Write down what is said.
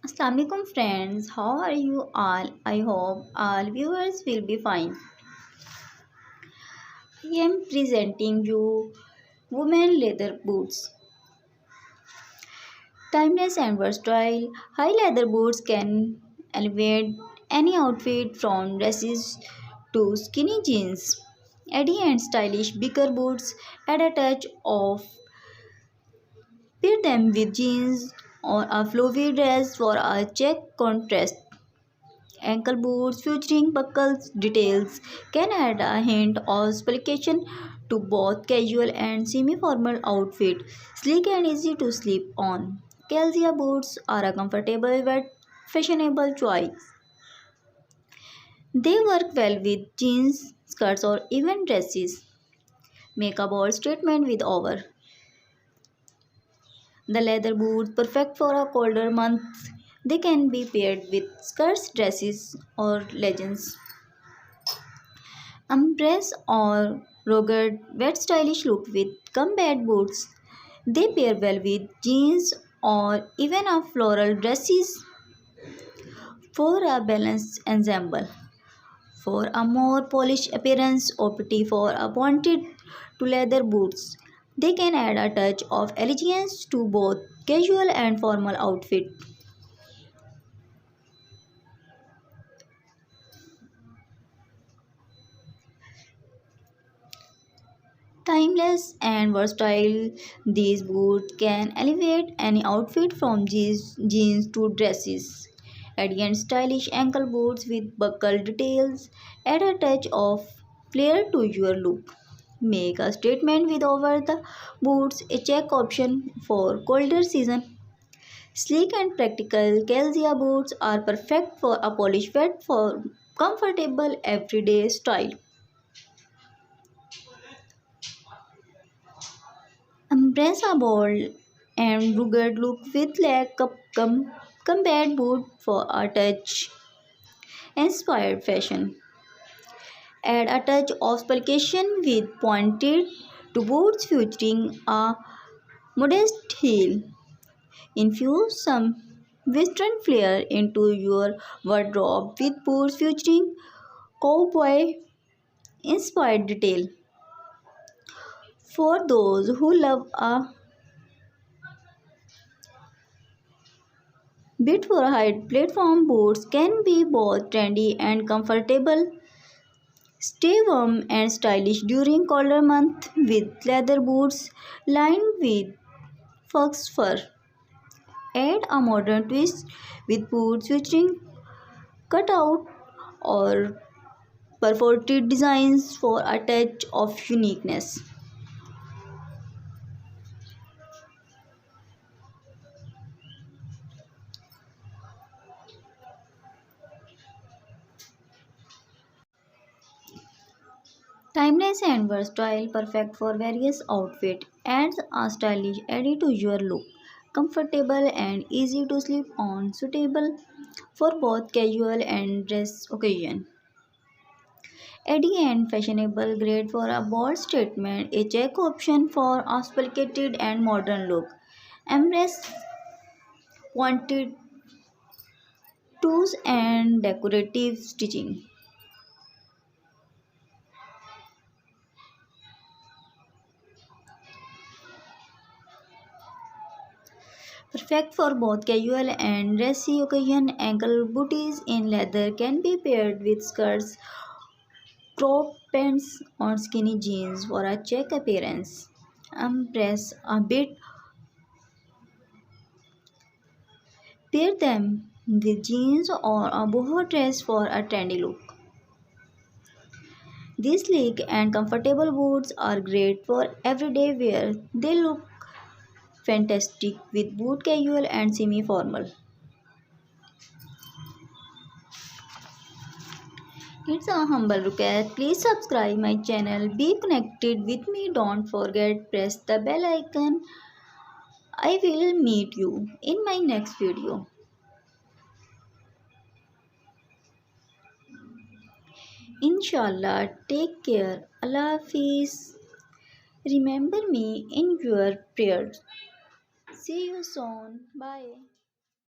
Assalamualaikum friends, how are you all? I hope all viewers will be fine. I am presenting you women leather boots. Timeless and versatile, high leather boots can elevate any outfit from dresses to skinny jeans. Edgy and stylish bigger boots add a touch of pair them with jeans or a flowy dress for a check contrast. Ankle boots featuring buckles details can add a hint of sophistication to both casual and semi-formal outfit. Sleek and easy to slip on. Calzia boots are a comfortable but fashionable choice. They work well with jeans, skirts or even dresses. Make a bold statement with over. The leather boots perfect for a colder month. They can be paired with skirts, dresses or leggings. Embrace or rugged, wet stylish look with combat boots. They pair well with jeans or even a floral dresses for a balanced ensemble. For a more polished appearance, opt for a pointed to leather boots. They can add a touch of elegance to both casual and formal outfit. Timeless and versatile, these boots can elevate any outfit from jeans to dresses. Elegant stylish ankle boots with buckle details add a touch of flair to your look. Make a statement with over the boots, a check option for colder season. Sleek and practical Calzia boots are perfect for a polished fit for comfortable everyday style. Embrace a bold and rugged look with combat boot for a touch inspired fashion. Add a touch of sophistication with pointed to boots featuring a modest heel. Infuse some western flair into your wardrobe with boots featuring cowboy inspired detail. For those who love a bit for height, platform boots can be both trendy and comfortable. Stay warm and stylish during colder months with leather boots lined with fox fur. Add a modern twist with boots featuring cutout or perforated designs for a touch of uniqueness. Timeless and versatile, perfect for various outfits, adds a stylish edge to your look. Comfortable and easy to slip on, suitable for both casual and dress occasion. Edgy and fashionable, great for a bold statement, a check option for a sophisticated and modern look. Embrace pointed toes and decorative stitching. Perfect for both casual and dressy occasion, ankle booties in leather can be paired with skirts, crop pants, or skinny jeans for a check appearance. Press a bit, pair them with jeans or a boho dress for a trendy look. These sleek and comfortable boots are great for everyday wear. They look fantastic with boot casual and semi-formal. It's a humble request. Please subscribe my channel. Be connected with me. Don't forget press the bell icon. I will meet you in my next video. Inshallah. Take care. Allah Hafiz. Remember me in your prayers. See you soon. Bye.